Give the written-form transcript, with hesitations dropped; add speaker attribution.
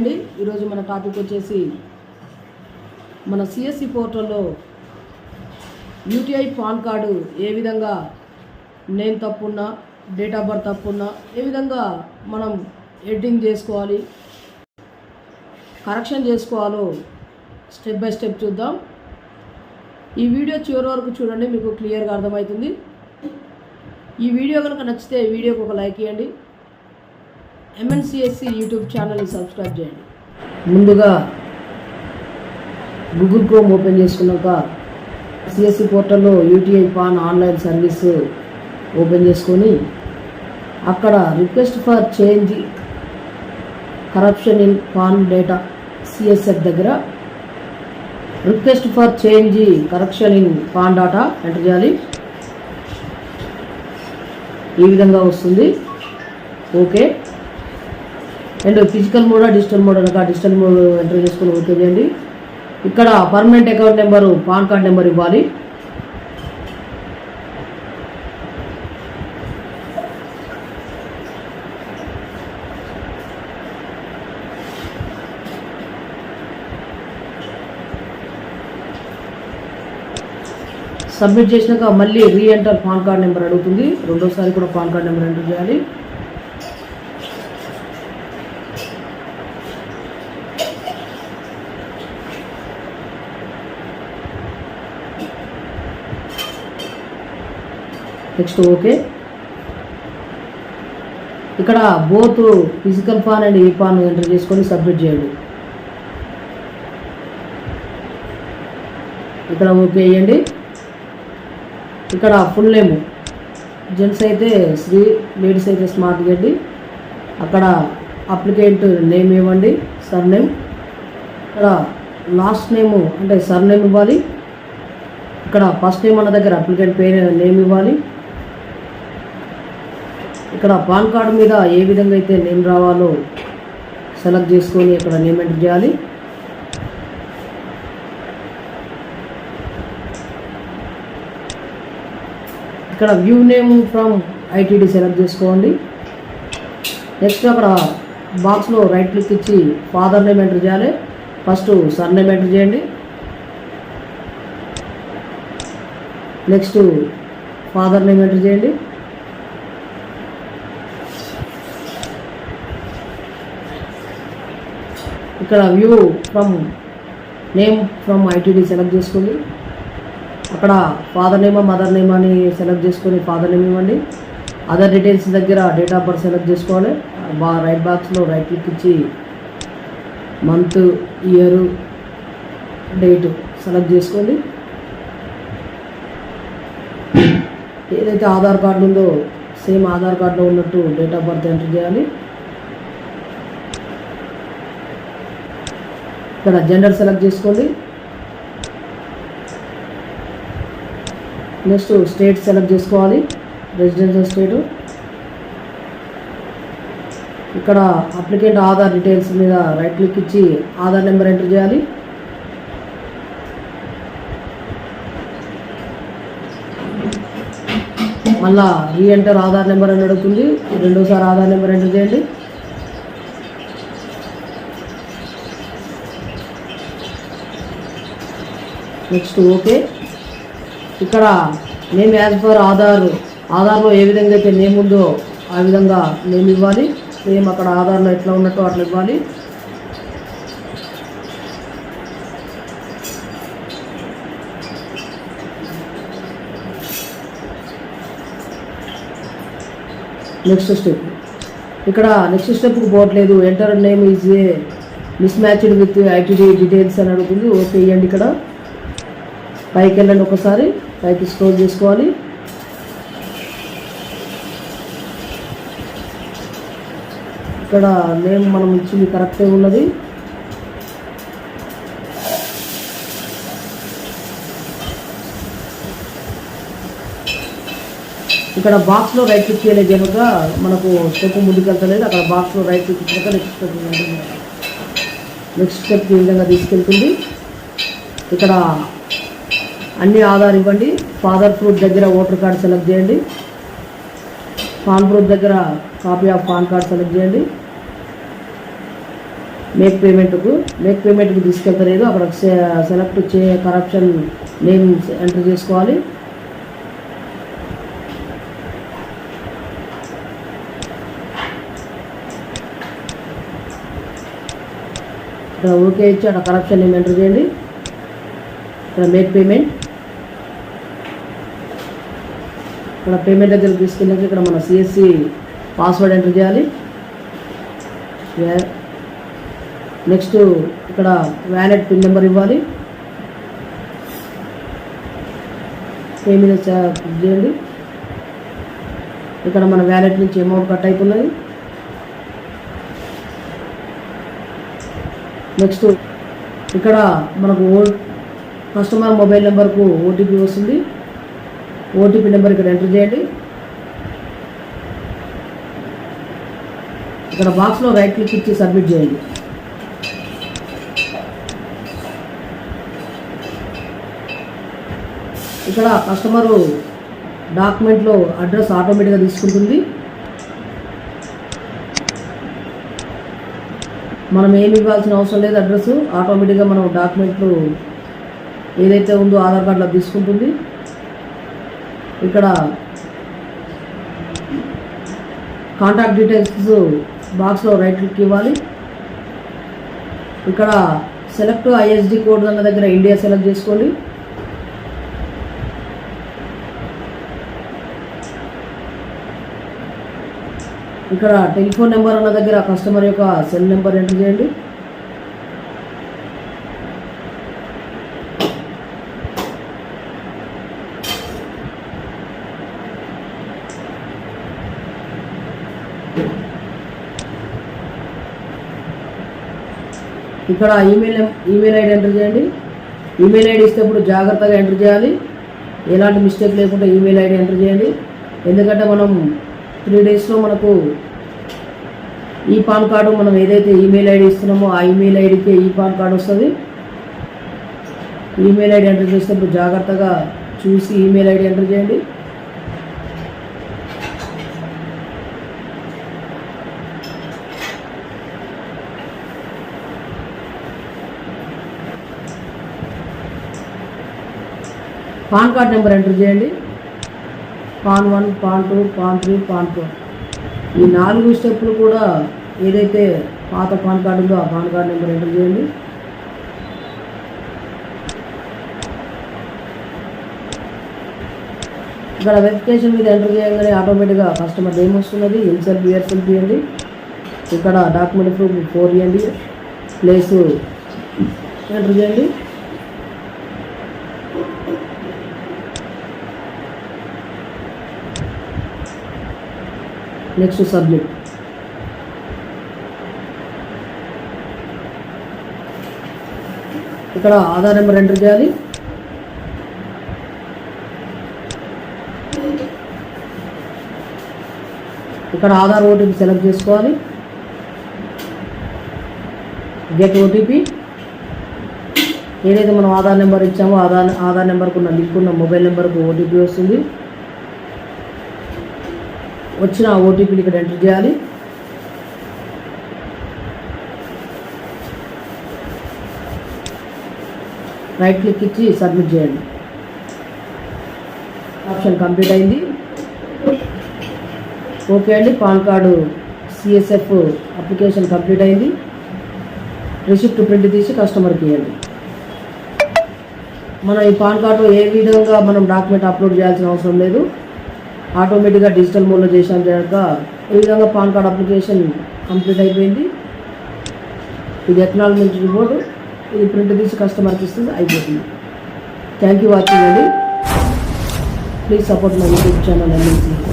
Speaker 1: అండి. ఈరోజు మన టాపిక్ వచ్చేసి మన సిఎస్సి పోర్టల్లో యూటీఐ పాన్ కార్డు ఏ విధంగా నేమ్ తప్పున్నా డేట్ ఆఫ్ బర్త్ తప్పున్నా ఏ విధంగా మనం ఎడిటింగ్ చేసుకోవాలి, కరెక్షన్ చేసుకోవాలో స్టెప్ బై స్టెప్ చూద్దాం. ఈ వీడియో చివరి వరకు చూడండి, మీకు క్లియర్గా అర్థమవుతుంది. ఈ వీడియో కనుక నచ్చితే ఈ వీడియోకి ఒక లైక్ ఇవ్వండి. MNCSC యూట్యూబ్ ఛానల్ని సబ్స్క్రైబ్ చేయండి. ముందుగా గూగుల్ క్రోమ్ ఓపెన్ చేసుకున్నాక సిఎస్సి పోర్టల్లో UTI pan online service open చేసుకొని అక్కడ request for change corruption in pan data CSF దగ్గర request for change correction in pan data enter చేయాలి. ఈ విధంగా వస్తుంది. Okay. And physical mode digital mode అనక డిజిటల్ మోడ్ ఎంటర్ చేసుకుని ఓకే చేయండి. ఇక్కడ permanent account number pan card number ఇవ్వాలి. సబ్మిట్ చేసినాక మళ్ళీ రీఎంటర్ పాన్ కార్డ్ నెంబర్ అడుగుతుంది. రెండోసారి కూడా పాన్ కార్డ్ నెంబర్ ఎంటర్ చేయాలి. Next okay. ఇక్కడ బోత్ ఫిజికల్ పాన్ అండ్ ఈ పాన్ ఎంటర్ చేసుకొని సబ్మిట్ చేయండి. ఇక్కడ ఓకే వేయండి. ఇక్కడ ఫుల్ నేమ్ జెంట్స్ అయితే శ్రీ, లేడీస్ అయితే స్మార్ట్ ఇవ్వండి. అక్కడ అప్లికెంట్ నేమ్ ఇవ్వండి, సర్ నేమ్. ఇక్కడ లాస్ట్ నేము అంటే సర్ నేమ్ ఇవ్వాలి. ఇక్కడ ఫస్ట్ నేమ్ అన్న దగ్గర అప్లికెంట్ పేరు నేమ్ ఇవ్వాలి. ఇక్కడ పాన్ కార్డు మీద ఏ విధంగా అయితే నేమ్ రావాలో సెలెక్ట్ చేసుకొని ఇక్కడ నేమ్ ఎంటర్ చేయాలి. ఇక్కడ view name from ITD select చేసుకోండి. నెక్స్ట్ అక్కడ బాక్స్లో రైట్ క్లిక్ ఇచ్చి ఫాదర్ నేమ్ ఎంటర్ చేయాలి. ఫస్ట్ సర్ నేమ్ ఎంటర్ చేయండి. నెక్స్ట్ ఫాదర్ నేమ్ ఎంటర్ చేయండి. ఇక్కడ view from name from ITD select చేసుకోండి. అక్కడ ఫాదర్ నేమ్ మదర్ నేమ్ అని సెలెక్ట్ చేసుకొని ఫాదర్ నేమ్ ఇవ్వండి. అదర్ డీటెయిల్స్ దగ్గర డేట్ ఆఫ్ బర్త్ సెలెక్ట్ చేసుకోవాలి. రైట్ బాక్స్లో రైట్ క్లిక్ ఇచ్చి మంత్, ఇయర్, డేట్ సెలెక్ట్ చేసుకోండి. ఏదైతే ఆధార్ కార్డు ఉందో సేమ్ ఆధార్ కార్డులో ఉన్నట్టు డేట్ ఆఫ్ బర్త్ ఎంటర్ చేయాలి. ఇక్కడ జెండర్ సెలెక్ట్ చేసుకోండి. నెక్స్ట్ స్టేట్ సెలెక్ట్ చేసుకోవాలి, రెసిడెన్షియల్ స్టేటు. ఇక్కడ అప్లికెంట్ ఆధార్ డీటెయిల్స్ మీద రైట్ క్లిక్ ఇచ్చి ఆధార్ నెంబర్ ఎంటర్ చేయాలి. మళ్ళా రీఎంటర్ ఆధార్ నెంబర్ అని అడుగుతుంది. రెండోసారి ఆధార్ నెంబర్ ఎంటర్ చేయండి. Next okay. ఇక్కడ నేమ్ యాజ్ పర్ ఆధార్లో ఏ విధంగా అయితే నేమ్ ఉందో ఆ విధంగా నేమ్ ఇవ్వాలి. సేమ్ అక్కడ ఆధార్లో ఎట్లా ఉన్నట్టు అట్లా ఇవ్వాలి. Next step. ఇక్కడ నెక్స్ట్ స్టెప్కి పోవట్లేదు. Enter name is a miss matched with ITD details అని అడుగుతుంది. ఓకే ఇవ్వండి. ఇక్కడ పైకి వెళ్ళండి, ఒకసారి పైకి స్క్రోల్ చేసుకోవాలి. ఇక్కడ నేమ్ మనం ఇచ్చింది కరెక్టే ఉన్నది. ఇక్కడ బాక్స్లో రైట్ క్లిక్ చేయలేదు కనుక మనకు స్టెప్ ముందుకు వెళ్తలేదు. అక్కడ బాక్స్లో రైట్ క్లిక్ ఇచ్చినాక నెక్స్ట్ స్టెప్ ఈ విధంగా తీసుకెళ్తుంది. ఇక్కడ అన్ని ఆధార్ ఇవ్వండి. ఫాదర్ ప్రూఫ్ దగ్గర ఓటర్ కార్డ్ సెలెక్ట్ చేయండి. పాన్ ప్రూఫ్ దగ్గర copy of pan card select చేయండి. మేక్ పేమెంట్కు తీసుకెళ్తలేదు. అక్కడ సెలెక్ట్ కరప్షన్ నేమ్ ఎంటర్ చేసుకోవాలి. ఇక్కడ ఓకే ఇచ్చి అక్కడ కరప్షన్ నేమ్ ఎంటర్ చేయండి. ఇక్కడ మేక్ పేమెంట్, ఇక్కడ పేమెంట్ దగ్గర తీసుకెళ్ళాక ఇక్కడ మన సిఎస్సి పాస్వర్డ్ ఎంటర్ చేయాలి. నెక్స్ట్ ఇక్కడ వ్యాలెట్ పిన్ నెంబర్ ఇవ్వాలి. పే మీద చేయండి. ఇక్కడ మన వ్యాలెట్ నుంచి అమౌంట్ కట్ అవుతున్నది. నెక్స్ట్ ఇక్కడ మనకు కస్టమర్ మొబైల్ నెంబర్కు ఓటీపీ వస్తుంది. ఓటీపీ నెంబర్ ఇక్కడ ఎంటర్ చేయండి. ఇక్కడ బాక్స్లో రైట్ క్లిక్ ఇచ్చి సబ్మిట్ చేయండి. ఇక్కడ కస్టమరు డాక్యుమెంట్లో అడ్రస్ ఆటోమేటిక్గా తీసుకుంటుంది. మనం ఏమి ఇవ్వాల్సిన అవసరం లేదు. అడ్రస్ ఆటోమేటిక్గా మనం డాక్యుమెంట్లు ఏదైతే ఉందో ఆధార్ కార్డులో తీసుకుంటుంది. ఇక్కడ కాంటాక్ట్ డీటెయిల్స్ బాక్స్లో రైట్ క్లిక్ ఇవ్వాలి. ఇక్కడ సెలెక్ట్ ఐఎస్డి కోడ్ అన్న దగ్గర ఇండియా సెలెక్ట్ చేసుకోండి. ఇక్కడ టెలిఫోన్ నెంబర్ అన్న దగ్గర కస్టమర్ యొక్క సెల్ నెంబర్ ఎంటర్ చేయండి. ఇక్కడ ఈమెయిల్ ఐడి ఎంటర్ చేయండి. ఈమెయిల్ ఐడి ఇస్తే ఇప్పుడు జాగ్రత్తగా ఎంటర్ చేయాలి. ఎలాంటి మిస్టేక్ లేకుండా ఈమెయిల్ ఐడి ఎంటర్ చేయండి. ఎందుకంటే మనం 3 డేస్లో మనకు ఈ పాన్ కార్డు మనం ఏదైతే ఈమెయిల్ ఐడి ఇస్తున్నామో ఆ ఈమెయిల్ ఐడికి ఈ పాన్ కార్డు వస్తుంది. ఈమెయిల్ ఐడి ఎంటర్ చేసేటప్పుడు జాగ్రత్తగా చూసి ఈమెయిల్ ఐడి ఎంటర్ చేయండి. పాన్ కార్డ్ నెంబర్ ఎంటర్ చేయండి. పాన్ 1, పాన్ 2, పాన్ 3, పాన్ 4 ఈ 4 స్టెప్పులు కూడా ఏదైతే పాత పాన్ కార్డు ఉందో ఆ పాన్ కార్డ్ నెంబర్ ఎంటర్ చేయండి. ఇక్కడ వెరిఫికేషన్ మీద ఎంటర్ చేయగానే ఆటోమేటిక్గా కస్టమర్ నేమ్ వస్తున్నది. ఇన్సెల్ఫ్ యూఎస్ఎల్ఫ్ ఇవ్వండి. ఇక్కడ డాక్యుమెంట్ ప్రూఫ్ 4 ఇవ్వండి. ప్లేస్ ఎంటర్ చేయండి. Next submit. ఇక్కడ ఆధార్ నెంబర్ ఎంటర్ చేయాలి. ఇక్కడ ఆధార్ ఓటీపీ సెలెక్ట్ చేసుకోవాలి. Get OTP. ఏదైతే మనం ఆధార్ నెంబర్ ఇచ్చామో ఆధార్ నెంబర్కు ఉన్న లింక్ ఉన్న మొబైల్ నెంబర్కు ఓటీపీ వస్తుంది. వచ్చిన ఓటీపీని ఇక్కడ ఎంటర్ చేయాలి. రైట్ క్లిక్ ఇచ్చి సబ్మిట్ చేయండి. ఆప్షన్ కంప్లీట్ అయింది. ఓకే అండి, pan card CSF application complete అయింది. రిసిప్ట్ ప్రింట్ తీసి కస్టమర్కి ఇవ్వండి. మనం ఈ పాన్ కార్డు ఏ విధంగా మనం డాక్యుమెంట్ అప్లోడ్ చేయాల్సిన అవసరం లేదు. ఆటోమేటిక్గా డిజిటల్ మోడ్లో చేసాం కనుక ఈ విధంగా పాన్ కార్డ్ అప్లికేషన్ కంప్లీట్ అయిపోయింది. ఇది ఎక్నాలజ్మెంట్ రిపోర్ట్. ఇది ప్రింట్ తీసి కస్టమర్కి ఇస్తే అయిపోతుంది. థ్యాంక్ యూ వాచింగ్ అండి. Please support my YouTube channel MNC.